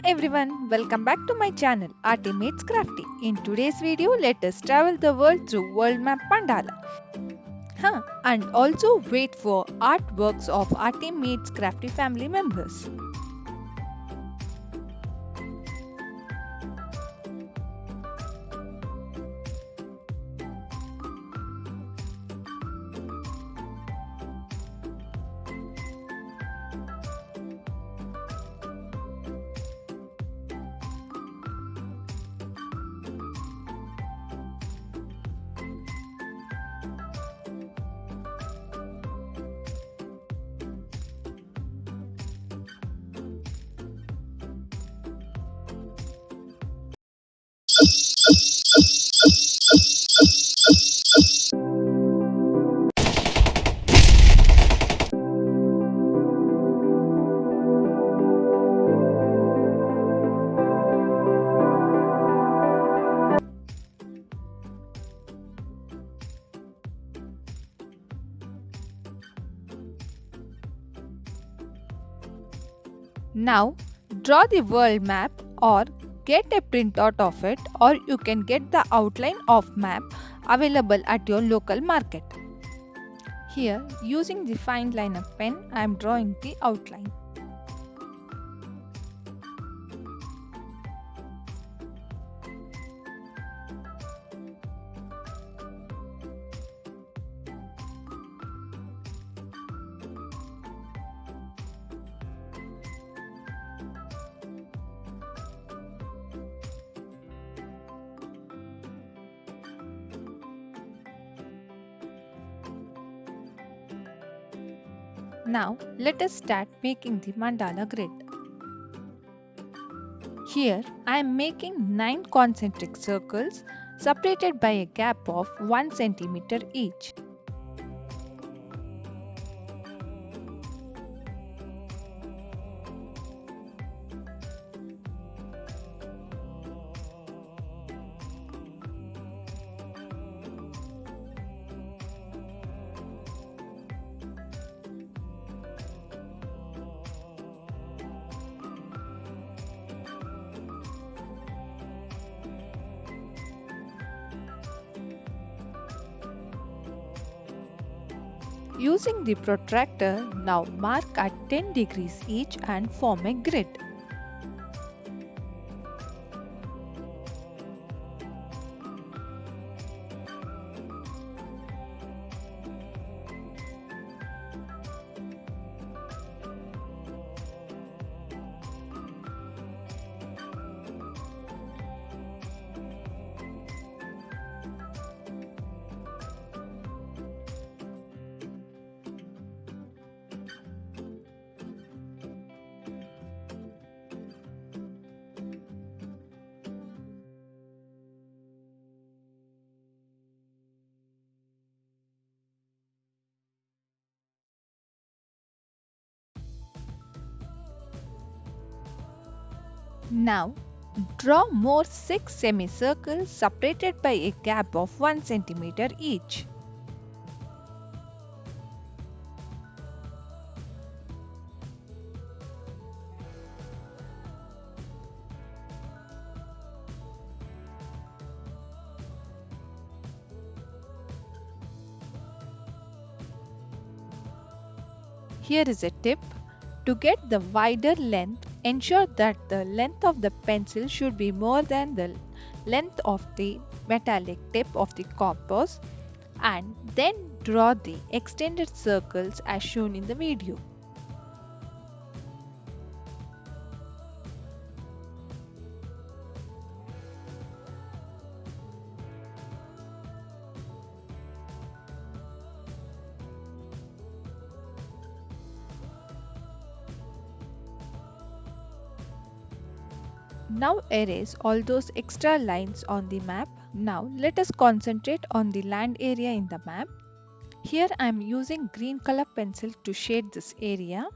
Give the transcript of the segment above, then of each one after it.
everyone, welcome back to my channel artymeetscrafty. In today's video, let us travel the world through world map mandala. And also wait for artworks of artymeetscrafty family members. Now, draw the world map or get a printout of it, or you can get the outline of map available at your local market. Here, using the fine liner pen, I am drawing the outline. Now, let us start making the mandala grid. Here, I am making 9 concentric circles separated by a gap of 1 centimeter each. Using the protractor, now mark at 10 degrees each and form a grid. Now, draw more 6 semicircles separated by a gap of 1 centimeter each. Here is a tip. To get the wider length, ensure that the length of the pencil should be more than the length of the metallic tip of the compass, and then draw the extended circles as shown in the video. Now erase all those extra lines on the map. Now let us concentrate on the land area in the map. Here I am using green color pencil to shade this area.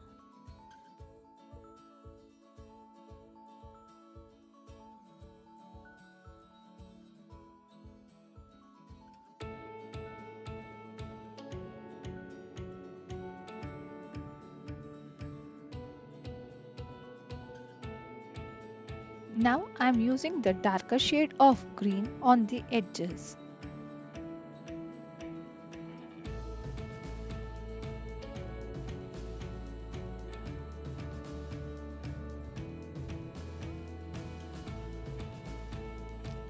Now I am using the darker shade of green on the edges.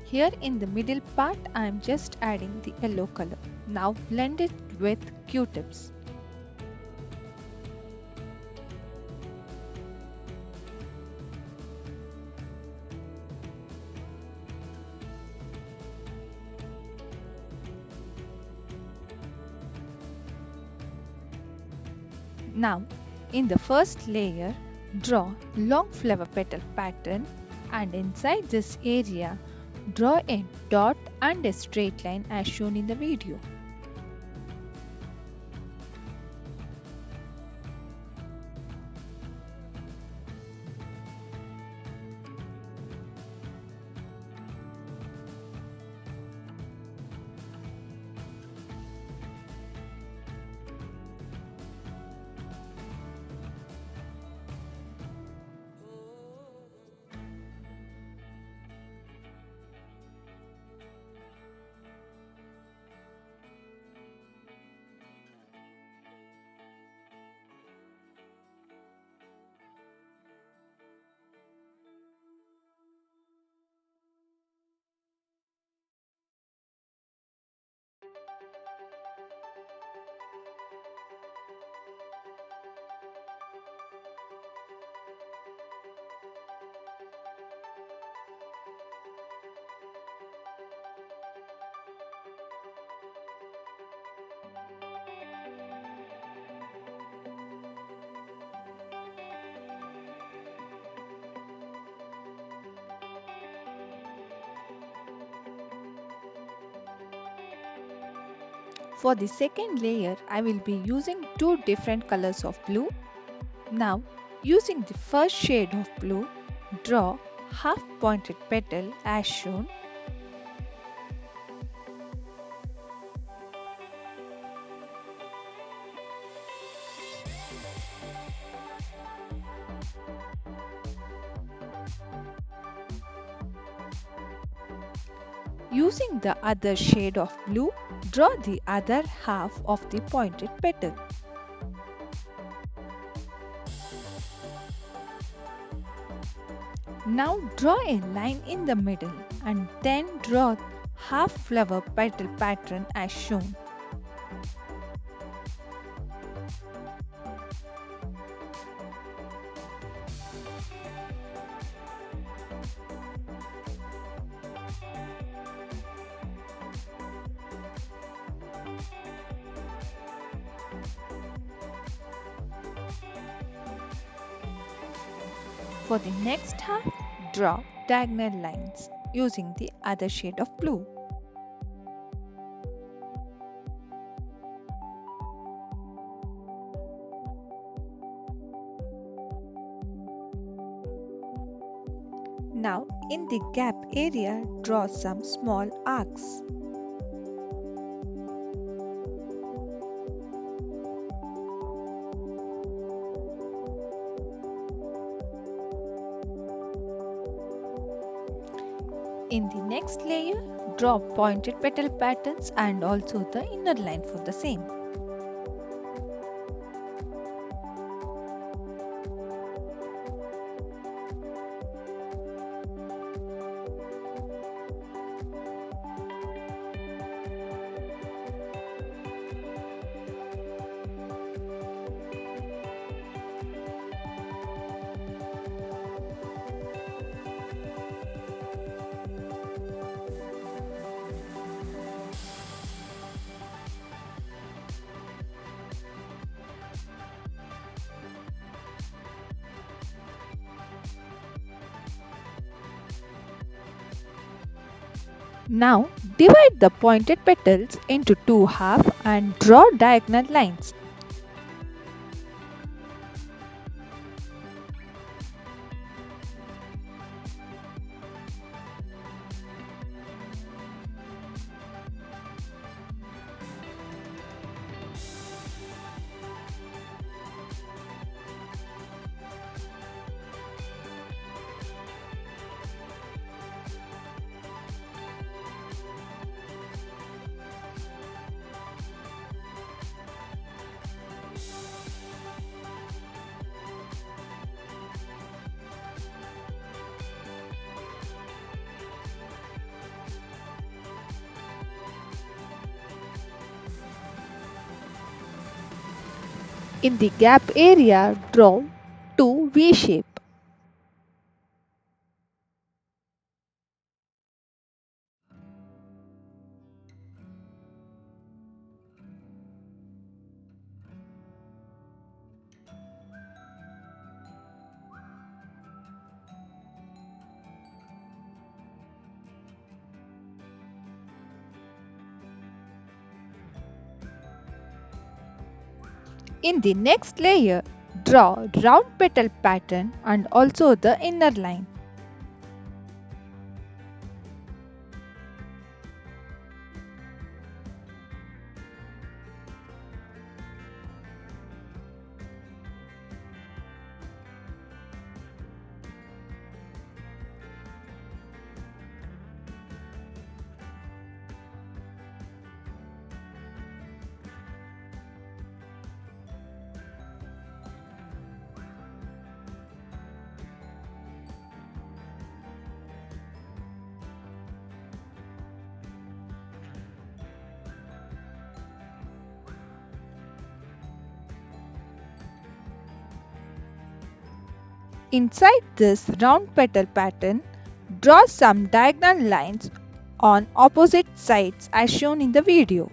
Here in the middle part I am just adding the yellow color. Now blend it with Q-tips. Now in the first layer draw long flower petal pattern, and inside this area draw a dot and a straight line as shown in the video. For the second layer, I will be using two different colors of blue. Now, using the first shade of blue, draw half pointed petal as shown. Using the other shade of blue, draw the other half of the pointed petal. Now draw a line in the middle and then draw half flower petal pattern as shown. For the next half, draw diagonal lines using the other shade of blue. Now in the gap area, draw some small arcs. In the next layer, draw pointed petal patterns and also the inner line for the same. Now divide the pointed petals into two halves and draw diagonal lines. In the gap area, draw two V-shape. In the next layer, draw round petal pattern and also the inner line. Inside this round petal pattern, draw some diagonal lines on opposite sides as shown in the video.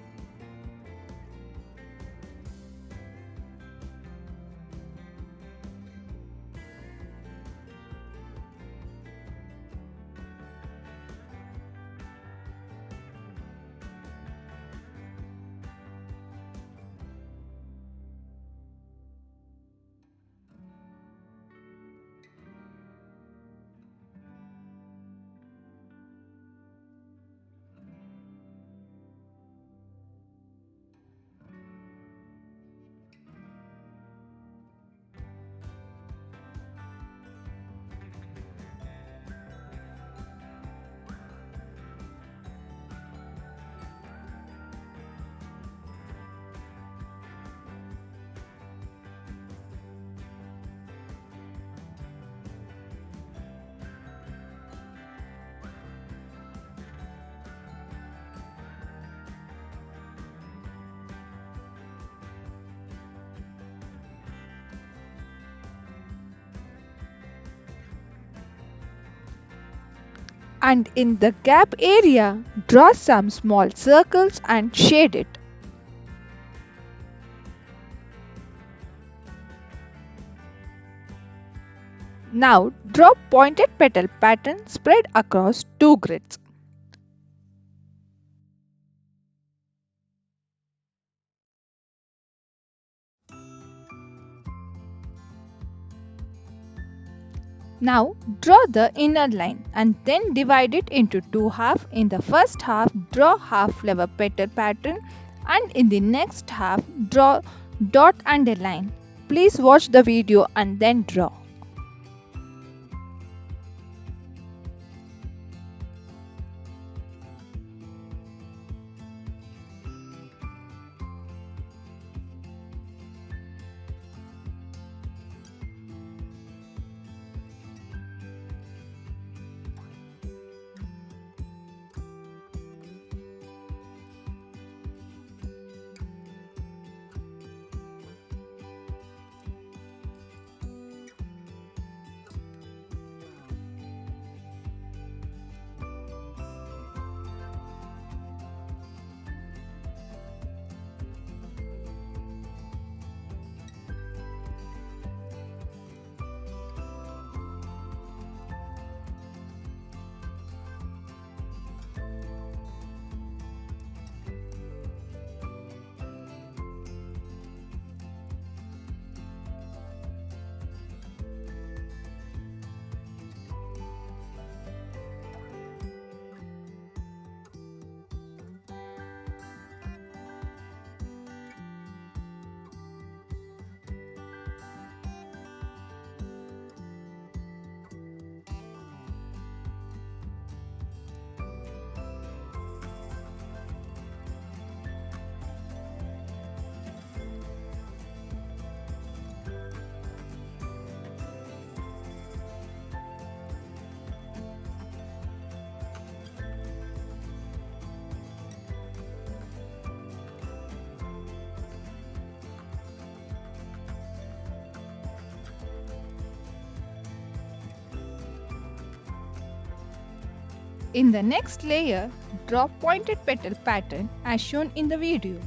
And in the gap area, draw some small circles and shade it. Now draw pointed petal pattern spread across two grids. Now draw the inner line and then divide it into two halves. In the first half, draw half flower petal pattern and in the next half, draw dot and a line. Please watch the video and then draw. In the next layer, draw pointed petal pattern as shown in the video.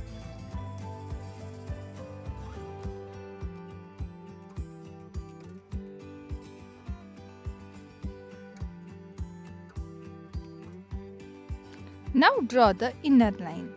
Now draw the inner line.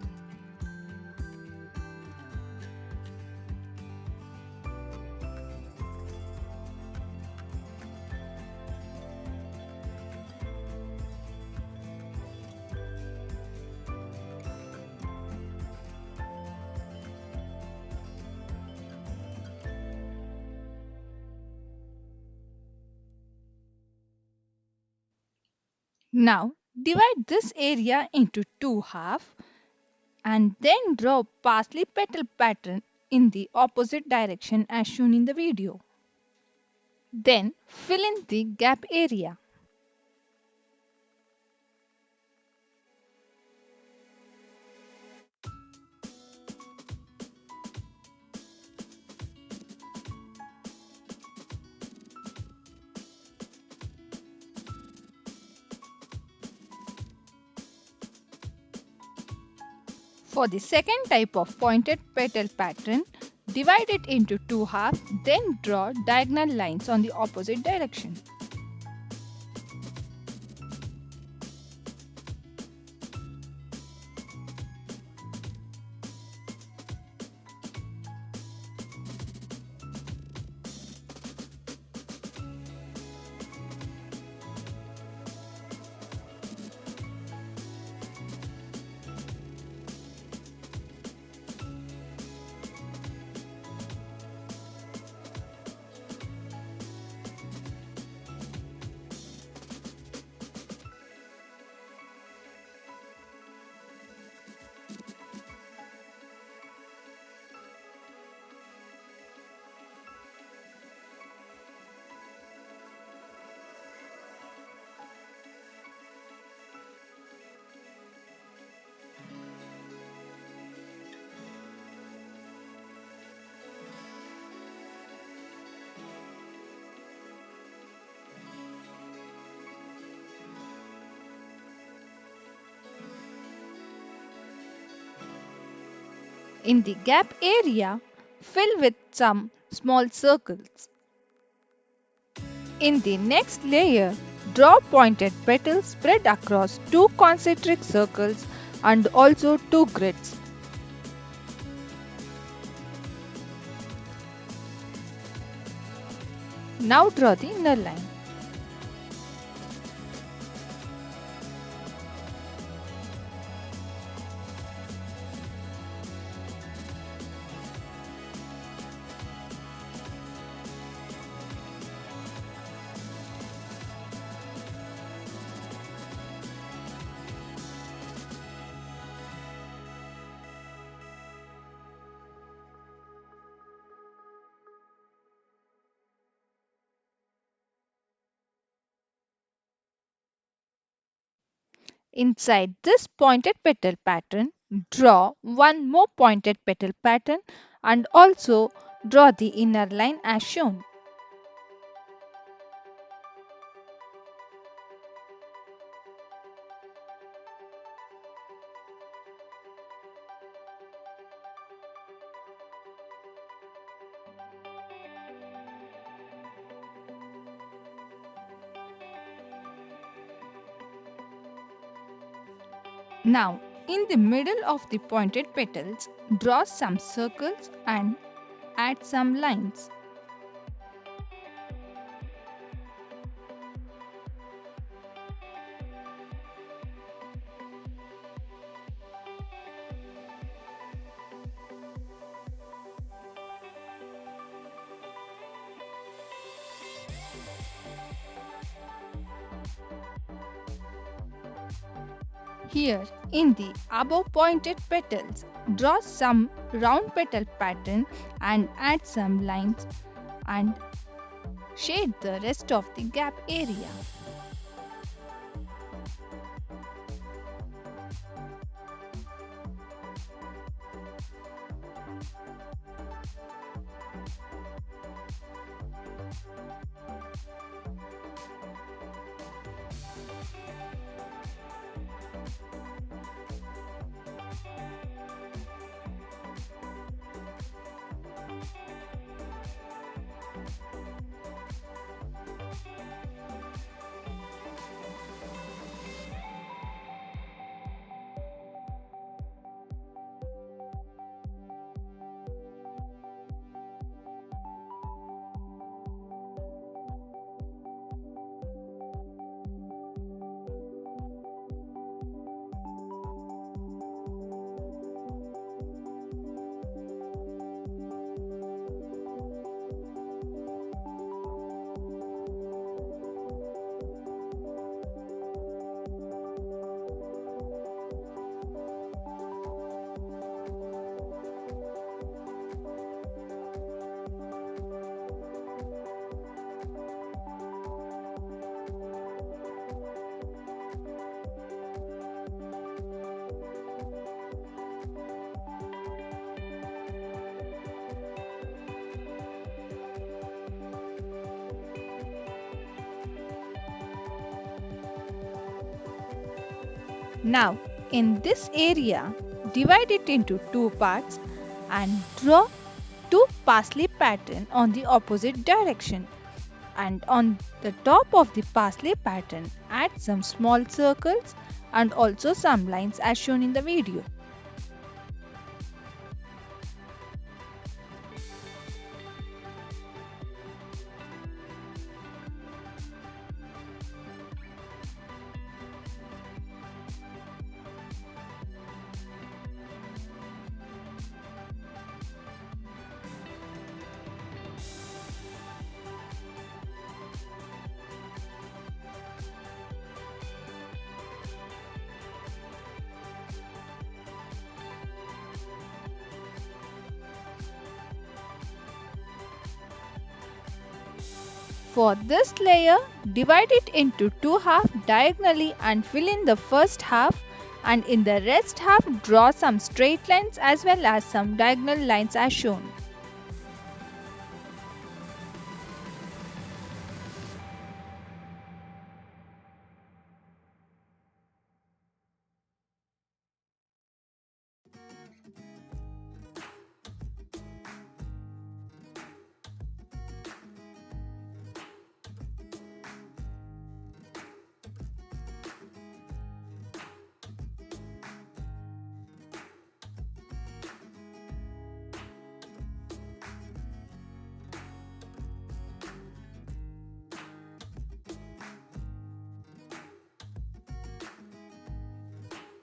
Now divide this area into two halves and then draw parsley petal pattern in the opposite direction as shown in the video. Then fill in the gap area. For the second type of pointed petal pattern, divide it into two halves, then draw diagonal lines on the opposite direction. In the gap area, fill with some small circles. In the next layer, draw pointed petals spread across two concentric circles and also two grids. Now draw the inner line. Inside this pointed petal pattern, draw one more pointed petal pattern and also draw the inner line as shown. Now, in the middle of the pointed petals, draw some circles and add some lines. Here, in the above pointed petals, draw some round petal pattern and add some lines and shade the rest of the gap area. Now, in this area, divide it into two parts and draw two parsley pattern on the opposite direction. And on the top of the parsley pattern, add some small circles and also some lines as shown in the video. For this layer, divide it into two halves diagonally and fill in the first half, and in the rest half draw some straight lines as well as some diagonal lines as shown.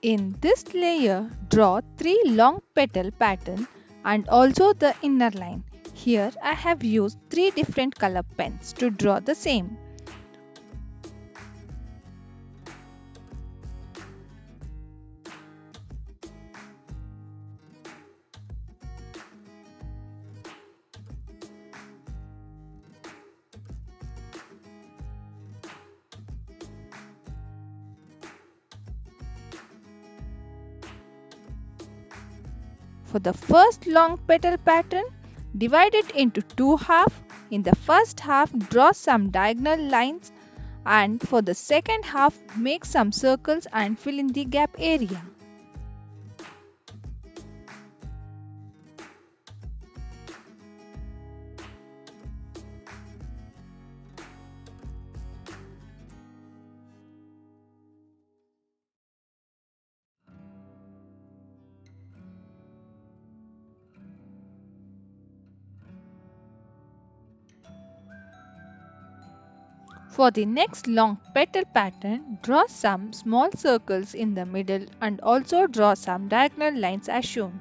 In this layer, draw 3 long petal pattern and also the inner line. Here I have used 3 different color pens to draw the same. For the first long petal pattern, divide it into two halves. In the first half, draw some diagonal lines, and for the second half, make some circles and fill in the gap area. For the next long petal pattern, draw some small circles in the middle and also draw some diagonal lines as shown.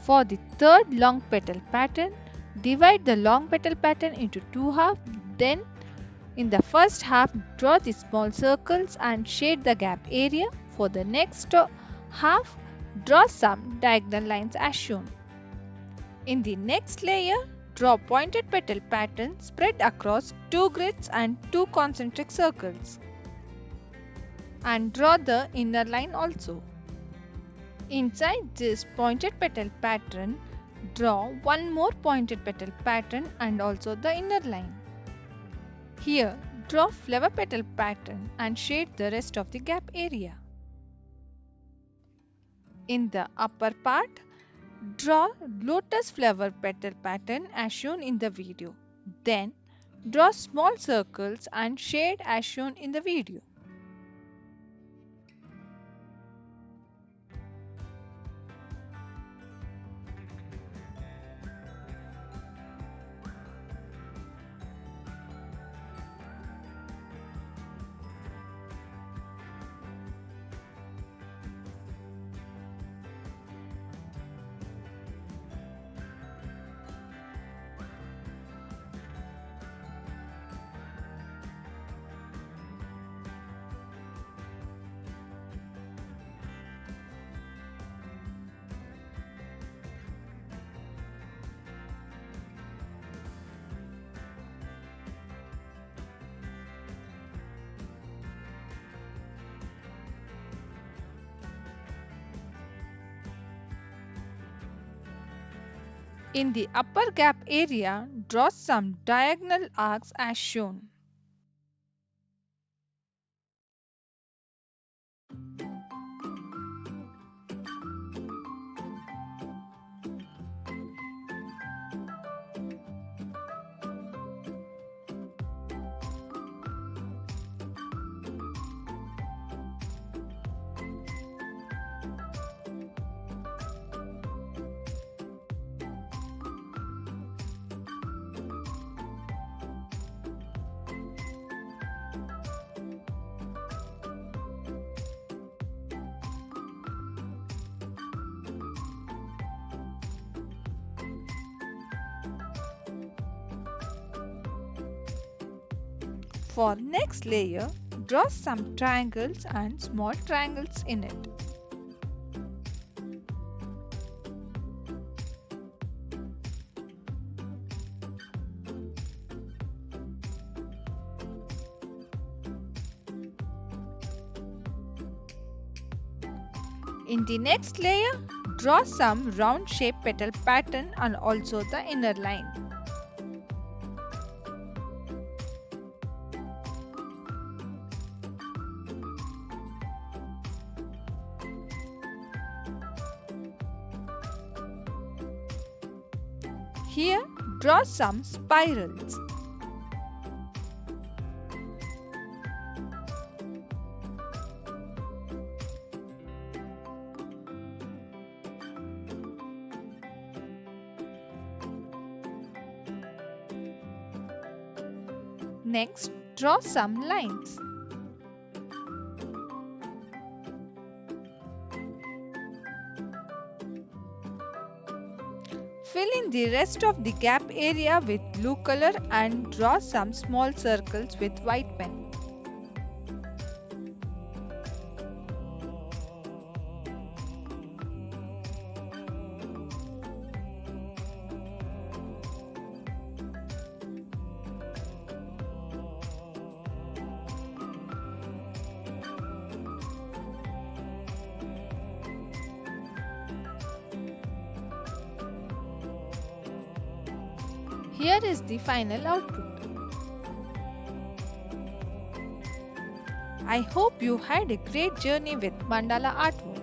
For the third long petal pattern, divide the long petal pattern into two halves. Then in the first half, draw the small circles and shade the gap area. For the next half, draw some diagonal lines as shown. In the next layer, draw pointed petal pattern spread across two grids and two concentric circles. And draw the inner line also. Inside this pointed petal pattern, draw one more pointed petal pattern and also the inner line. Here, draw flower petal pattern and shade the rest of the gap area. In the upper part, draw lotus flower petal pattern as shown in the video. Then, draw small circles and shade as shown in the video. In the upper gap area, draw some diagonal arcs as shown. For next layer, draw some triangles and small triangles in it. In the next layer, draw some round shape petal pattern and also the inner line. Here, draw some spirals. Next, draw some lines. Fill in the rest of the gap area with blue color and draw some small circles with white pen. Here is the final output. I hope you had a great journey with mandala artwork.